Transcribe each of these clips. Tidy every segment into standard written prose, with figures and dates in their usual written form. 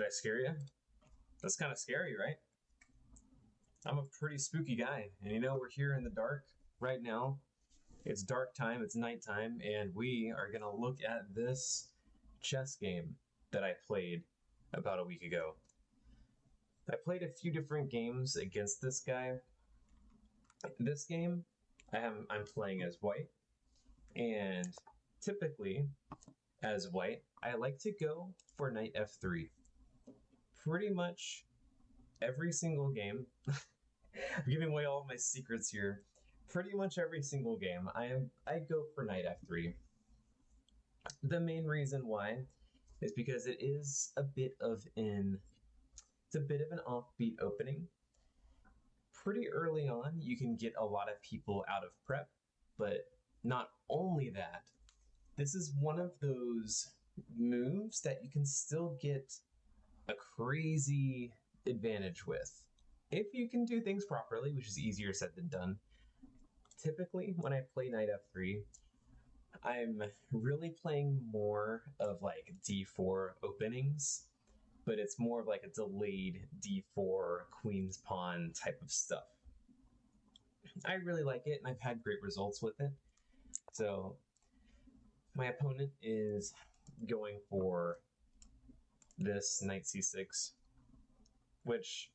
I scare you? That's kind of scary, right? I'm a pretty spooky guy, and you know, we're here in the dark right now. It's dark time, it's nighttime, and we are gonna look at this chess game that I played about a week ago. I played a few different games against this guy. This game, I'm playing as white, and typically, as white, I like to go for knight f3. Pretty much every single game. I'm giving away all of my secrets here. Pretty much every single game, I go for knight f3. The main reason why is because it is a bit of an offbeat opening. Pretty early on, you can get a lot of people out of prep, but not only that, this is one of those moves that you can still get a crazy advantage with if you can do things properly, which is easier said than done. Typically, when I play knight f3, I'm really playing more of like d4 openings, but it's more of like a delayed d4 queen's pawn type of stuff. I really like it, and I've had great results with it. So my opponent is going for this knight c6, which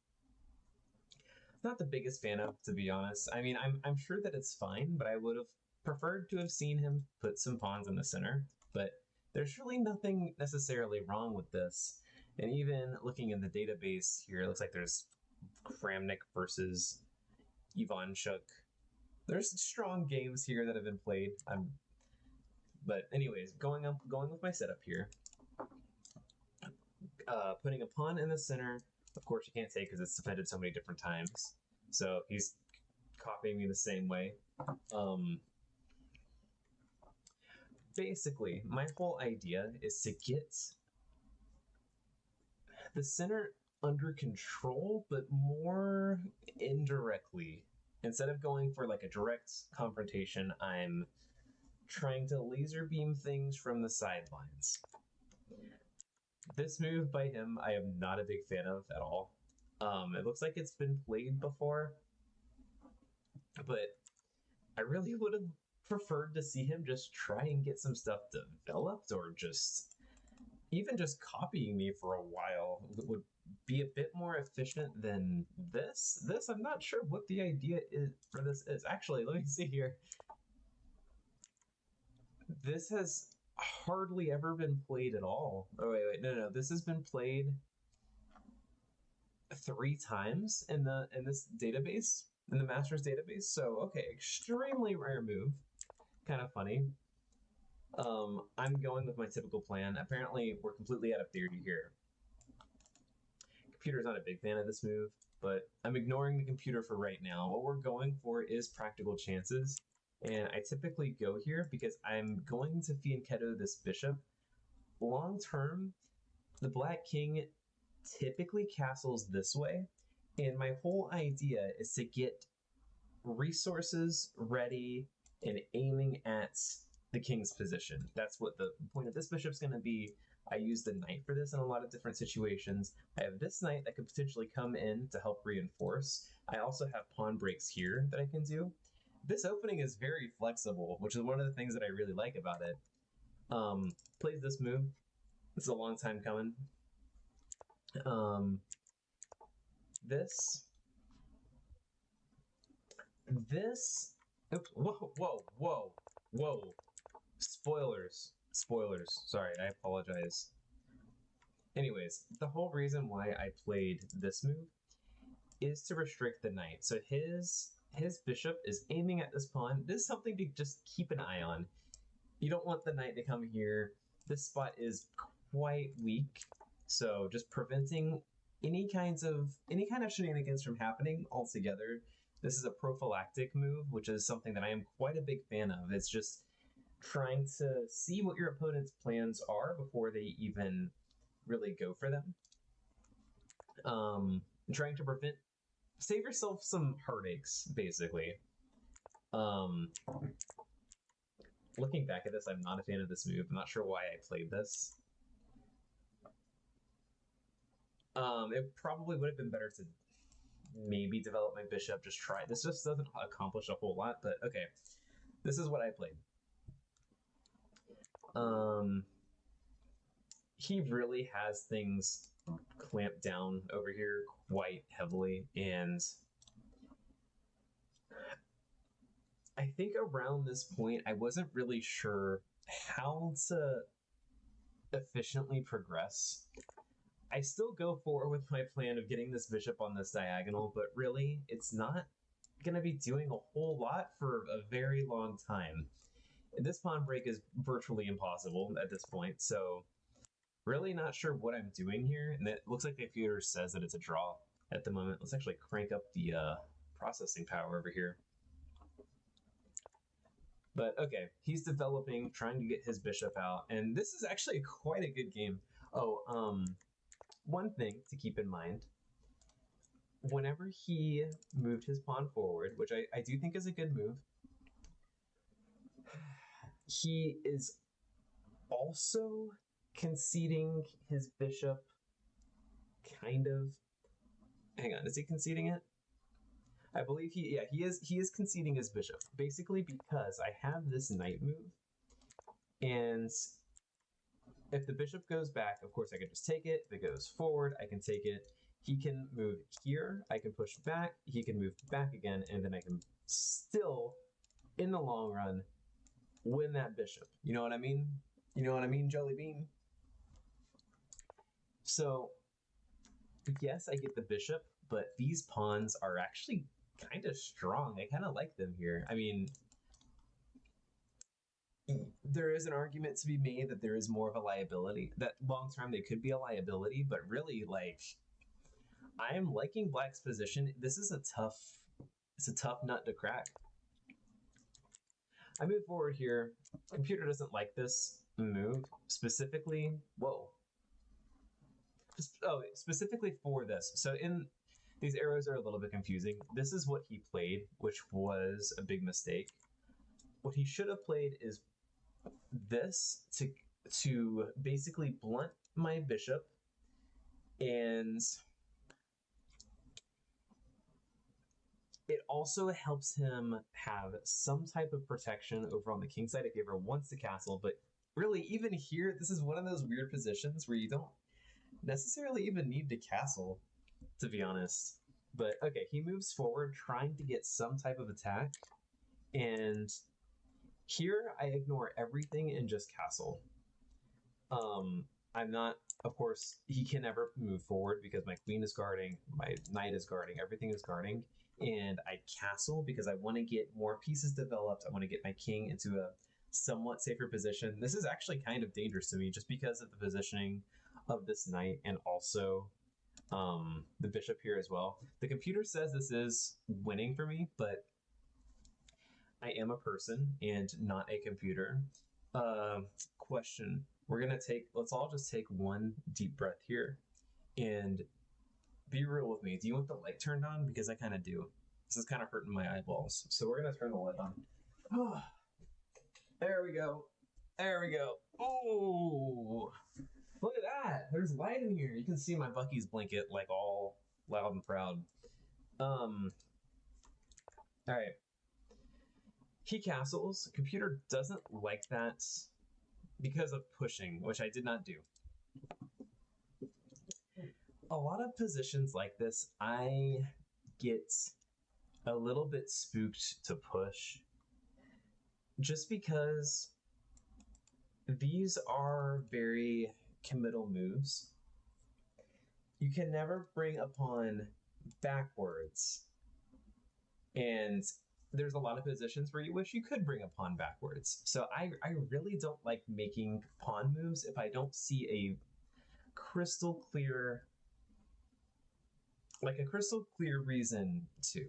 I'm not the biggest fan of, to be honest. I mean, I'm sure that it's fine, but I would have preferred to have seen him put some pawns in the center. But there's really nothing necessarily wrong with this. And even looking in the database here, it looks like there's Kramnik versus Ivanchuk. There's strong games here that have been played. But anyways, going with my setup here. Putting a pawn in the center. Of course, you can't take because it's defended so many different times. So he's copying me the same way. Basically, my whole idea is to get the center under control, but more indirectly. Instead of going for like a direct confrontation, I'm trying to laser beam things from the sidelines. This move by him, I am not a big fan of at all. It looks like it's been played before, but I really would have preferred to see him just try and get some stuff developed, or just even just copying me for a while would be a bit more efficient than this. I'm not sure what the idea is for this is. Actually, let me see here. This has hardly ever been played at all. Oh, wait, no. This has been played 3 times in this database, in the Masters database. So, okay, extremely rare move. Kind of funny. I'm going with my typical plan. Apparently, we're completely out of theory here. Computer's not a big fan of this move, but I'm ignoring the computer for right now. What we're going for is practical chances. And I typically go here because I'm going to fianchetto this bishop. Long term, the black king typically castles this way, and my whole idea is to get resources ready and aiming at the king's position. That's what the point of this bishop's going to be. I use the knight for this in a lot of different situations. I have this knight that could potentially come in to help reinforce. I also have pawn breaks here that I can do. This opening is very flexible, which is one of the things that I really like about it. Plays this move. This is a long time coming. This. Oops, whoa. Spoilers. Sorry, I apologize. Anyways, the whole reason why I played this move is to restrict the knight. So his bishop is aiming at this pawn. This is something to just keep an eye on. You don't want the knight to come here. This spot is quite weak, so just preventing any kind of shenanigans from happening altogether. This is a prophylactic move, which is something that I am quite a big fan of. It's just trying to see what your opponent's plans are before they even really go for them. Trying to save yourself some heartaches, basically. Looking back at this, I'm not a fan of this move. I'm not sure why I played this. It probably would have been better to maybe develop my bishop, just try. This just doesn't accomplish a whole lot, but okay. This is what I played. He really has things clamped down over here quite heavily, and I think around this point I wasn't really sure how to efficiently progress. I still go forward with my plan of getting this bishop on this diagonal, but really it's not going to be doing a whole lot for a very long time. This pawn break is virtually impossible at this point, so really not sure what I'm doing here. And it looks like the computer says that it's a draw at the moment. Let's actually crank up the processing power over here. But okay, he's developing, trying to get his bishop out, and this is actually quite a good game. Oh, one thing to keep in mind, whenever he moved his pawn forward, which I do think is a good move, he is also conceding his bishop, kind of. Hang on, is he conceding it? I believe he is conceding his bishop, basically because I have this knight move, and if the bishop goes back, of course I can just take it. If it goes forward, I can take it. He can move here, I can push back, he can move back again, and then I can still, in the long run, win that bishop. You know what I mean? You know what I mean, Jelly Bean? So, yes, I get the bishop, but these pawns are actually kind of strong. I kind of like them here. I mean, there is an argument to be made that there is more of a liability, that long term they could be a liability, but really, like, I am liking Black's position. This is it's a tough nut to crack. I move forward here. Computer doesn't like this move specifically. Whoa. Specifically for this. So these arrows are a little bit confusing. This is what he played, which was a big mistake. What he should have played is this to basically blunt my bishop, and it also helps him have some type of protection over on the king side if he ever wants to castle. But really, even here, this is one of those weird positions where you don't necessarily even need to castle, to be honest. But okay, he moves forward trying to get some type of attack, and here I ignore everything and just castle. I'm not, of course, he can never move forward because my queen is guarding, my knight is guarding, everything is guarding, and I castle because I want to get more pieces developed. I want to get my king into a somewhat safer position. This is actually kind of dangerous to me just because of the positioning of this knight and also the bishop here as well. The computer says this is winning for me, but I am a person and not a computer. Question. Let's all just take one deep breath here and be real with me. Do you want the light turned on? Because I kind of do. This is kind of hurting my eyeballs. So we're going to turn the light on. Oh, there we go. There we go. Oh, look at that. There's light in here. You can see my Bucky's blanket like all loud and proud. All right. He castles. Computer doesn't like that because of pushing, which I did not do. A lot of positions like this, I get a little bit spooked to push just because these are very committal moves. You can never bring a pawn backwards, and there's a lot of positions where you wish you could bring a pawn backwards. So I really don't like making pawn moves if I don't see a crystal clear reason to.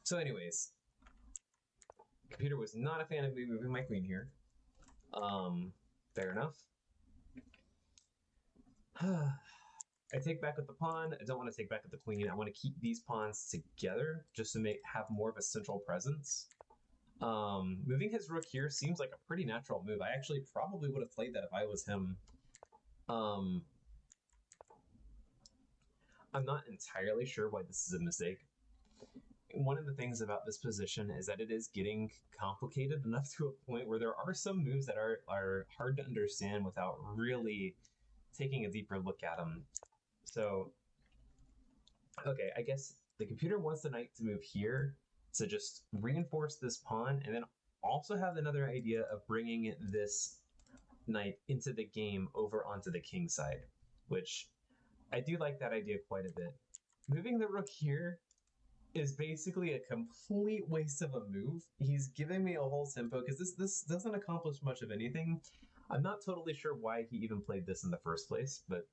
So anyways, computer was not a fan of me moving my queen here. Fair enough. I take back with the pawn. I don't want to take back with the queen. I want to keep these pawns together just to have more of a central presence. Moving his rook here seems like a pretty natural move. I actually probably would have played that if I was him. I'm not entirely sure why this is a mistake. One of the things about this position is that it is getting complicated enough to a point where there are some moves that are hard to understand without really taking a deeper look at them. So, okay, I guess the computer wants the knight to move here to just reinforce this pawn, and then also have another idea of bringing this knight into the game over onto the king side, which I do like that idea quite a bit. Moving the rook here is basically a complete waste of a move. He's giving me a whole tempo because this doesn't accomplish much of anything. I'm not totally sure why he even played this in the first place, but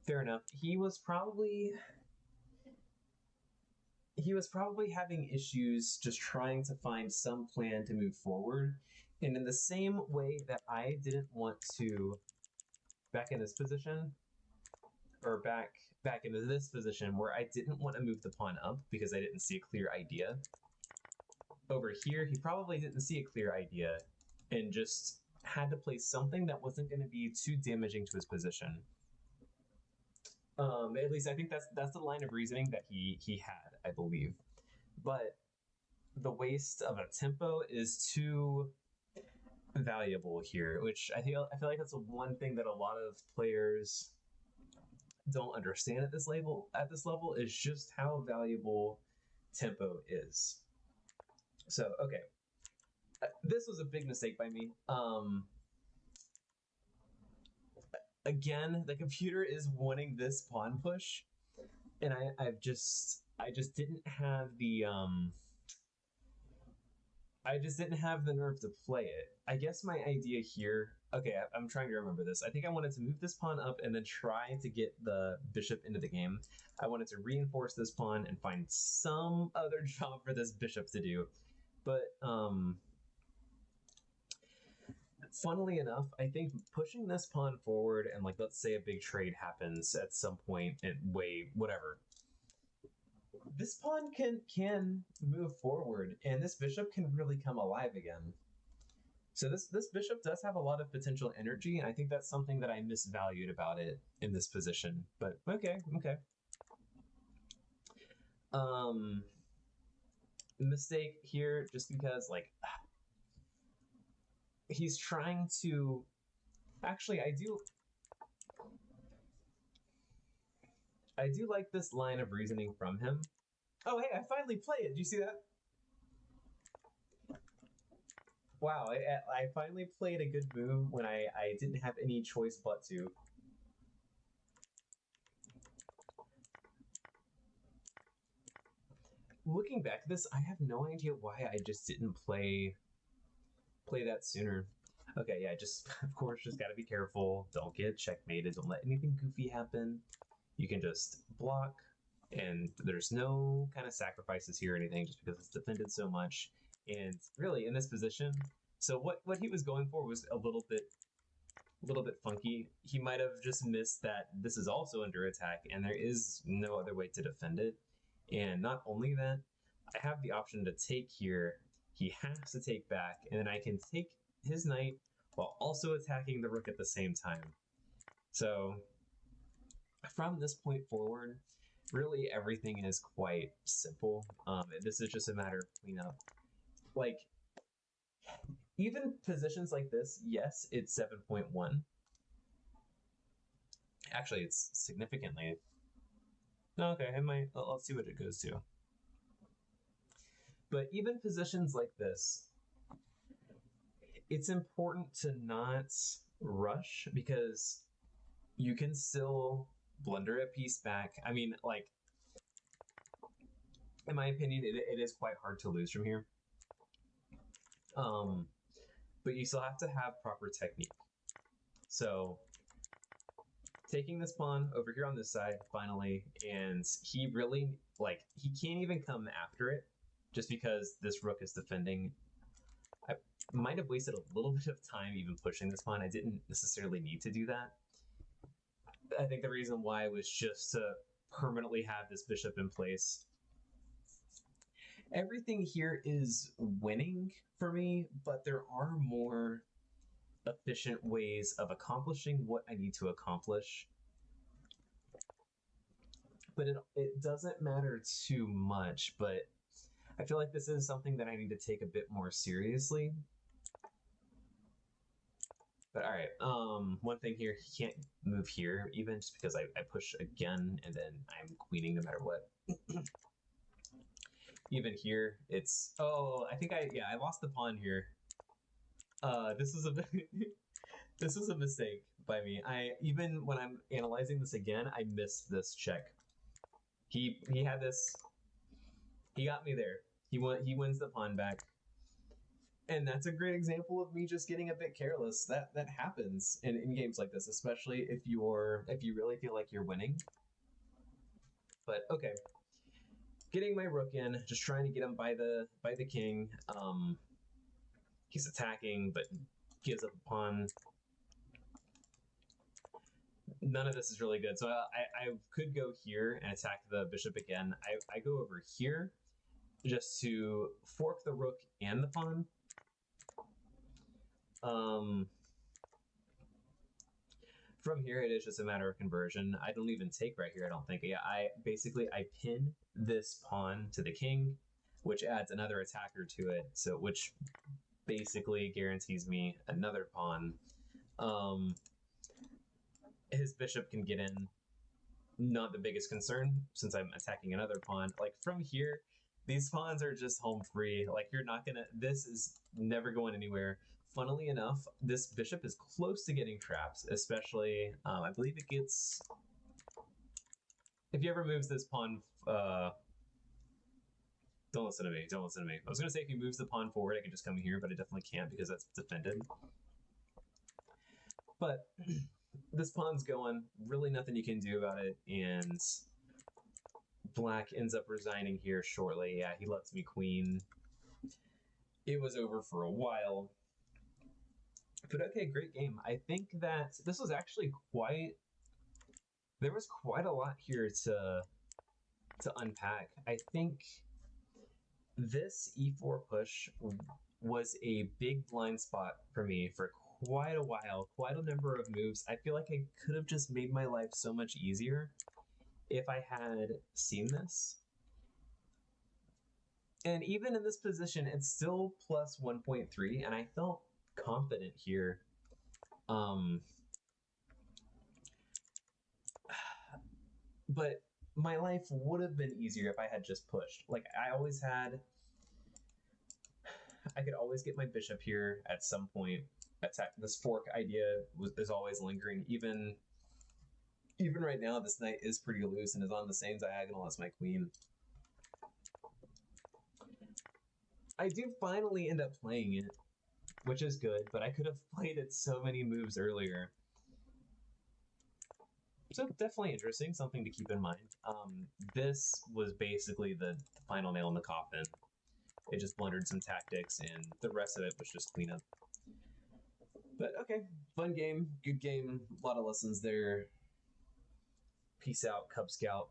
fair enough. He was probably having issues just trying to find some plan to move forward. And in the same way that I didn't want to, back in this position, or back into this position where I didn't want to move the pawn up because I didn't see a clear idea. Over here, he probably didn't see a clear idea and just had to play something that wasn't going to be too damaging to his position. At least I think that's the line of reasoning that he had, I believe. But the waste of a tempo is too valuable here, which I feel like that's one thing that a lot of players don't understand at this level is just how valuable tempo is. So, okay. This was a big mistake by me. Again, the computer is wanting this pawn push, and I just didn't have the nerve to play it. I guess my idea here, okay, I'm trying to remember this. I think I wanted to move this pawn up and then try to get the bishop into the game. I wanted to reinforce this pawn and find some other job for this bishop to do. But funnily enough, I think pushing this pawn forward and, like, let's say a big trade happens at some point and whatever. This pawn can move forward, and this bishop can really come alive again. So this bishop does have a lot of potential energy, and I think that's something that I misvalued about it in this position. But okay. Mistake here, just because, like, he's trying to... Actually, I do like this line of reasoning from him. Oh, hey, I finally play it. Did you see that? Wow, I finally played a good move when I didn't have any choice but to. Looking back at this, I have no idea why I just didn't play that sooner. Okay, yeah, just, of course, just gotta be careful. Don't get checkmated. Don't let anything goofy happen. You can just block, and there's no kind of sacrifices here or anything just because it's defended so much. And really, in this position, so what he was going for was a little bit funky. He might have just missed that this is also under attack, and there is no other way to defend it. And not only that, I have the option to take here. He has to take back, and then I can take his knight while also attacking the rook at the same time. So from this point forward, really everything is quite simple. This is just a matter of cleanup. Like, even positions like this, yes, it's 7.1. Actually, it's significantly... Okay, let's see what it goes to. But even positions like this, it's important to not rush because you can still blunder a piece back. I mean, like, in my opinion, it is quite hard to lose from here. But you still have to have proper technique. So taking this pawn over here on this side, finally, and he really, like, he can't even come after it just because this rook is defending. I might have wasted a little bit of time even pushing this pawn. I didn't necessarily need to do that. I think the reason why was just to permanently have this bishop in place. Everything here is winning for me, but there are more efficient ways of accomplishing what I need to accomplish. but it doesn't matter too much. But I feel like this is something that I need to take a bit more seriously. But all right, one thing here, he can't move here even just because I push again and then I'm queening no matter what. Even here, it's, oh, I think I lost the pawn here. This is a this is a mistake by me. Even when I'm analyzing this again, I missed this check. He had this. He got me there. He wins the pawn back, and that's a great example of me just getting a bit careless. That happens in games like this, especially if you really feel like you're winning. But okay, getting my rook in, just trying to get him by the king. He's attacking, but gives up a pawn. None of this is really good. So I could go here and attack the bishop again. I go over here just to fork the rook and the pawn. From here, it is just a matter of conversion. I don't even take right here, I don't think. Yeah, I pin this pawn to the king, which adds another attacker to it, so which basically guarantees me another pawn. His bishop can get in. Not the biggest concern since I'm attacking another pawn. Like from here, these pawns are just home free. Like you're not gonna, this is never going anywhere. Funnily enough, this bishop is close to getting traps, especially, I believe it gets, if he ever moves this pawn, don't listen to me, don't listen to me. I was gonna say if he moves the pawn forward, I could just come here, but I definitely can't because that's defended. But this pawn's going, really nothing you can do about it, and black ends up resigning here shortly. Yeah, he lets me queen. It was over for a while. But okay, great game. I think that this was actually there was quite a lot here to unpack. I think this e4 push was a big blind spot for me for quite a while, quite a number of moves. I feel like I could have just made my life so much easier if I had seen this. And even in this position, it's still plus 1.3, and I felt confident here. But my life would have been easier if I had just pushed. Like I could always get my bishop here at some point. Attack. This fork idea is always lingering. Even right now, this knight is pretty loose and is on the same diagonal as my queen. I do finally end up playing it, which is good, but I could have played it so many moves earlier. So definitely interesting, something to keep in mind. This was basically the final nail in the coffin. It just blundered some tactics, and the rest of it was just cleanup. But okay, fun game, good game, a lot of lessons there. Peace out, Cub Scout.